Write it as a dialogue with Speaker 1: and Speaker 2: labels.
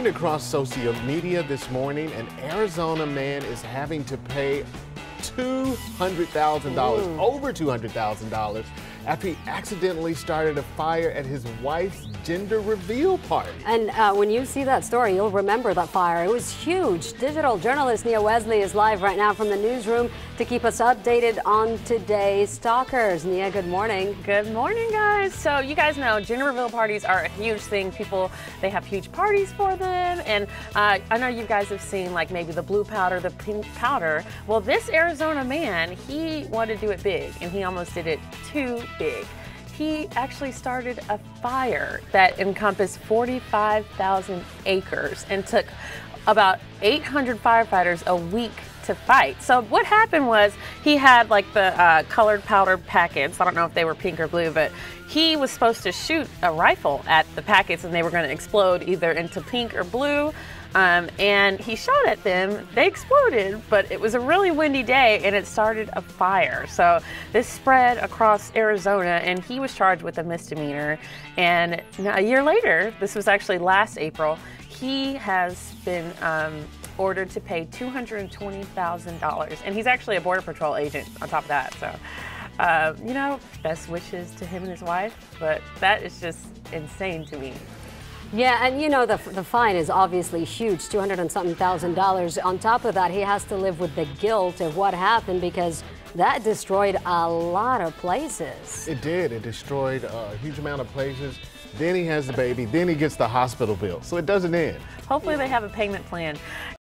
Speaker 1: trend across social media this morning. An Arizona man is having to pay $200,000, over $200,000, after he accidentally started a fire at his wife's gender reveal party.
Speaker 2: And when you see that story, you'll remember that fire. It was huge. Digital journalist Nia Wesley is live right now from the newsroom to keep us updated on today's stalkers. Nia, good morning.
Speaker 3: Good morning, guys. So you guys know gender reveal parties are a huge thing. People, they have huge parties for them. And I know you guys have seen like maybe the blue powder, the pink powder. Well, this Arizona man, he wanted to do it big and he almost did it too big. He actually started a fire that encompassed 45,000 acres and took about 800 firefighters a week to fight. So what happened was he had like the colored powder packets. I don't know if they were pink or blue, but he was supposed to shoot a rifle at the packets and they were going to explode either into pink or blue. And he shot at them, they exploded, but it was a really windy day and it started a fire. So this spread across Arizona and he was charged with a misdemeanor. And now, a year later, this was actually last April, he has been ordered to pay $220,000. And he's actually a Border Patrol agent on top of that. So, you know, best wishes to him and his wife, but that is just insane to me.
Speaker 2: Yeah, and you know the fine is obviously huge, $200 and something thousand. On top of that, he has to live with the guilt of what happened because that destroyed a lot of places.
Speaker 1: It did. It destroyed a huge amount of places. Then he has the baby. Then he gets the hospital bill. So it doesn't end.
Speaker 3: Hopefully they have a payment plan.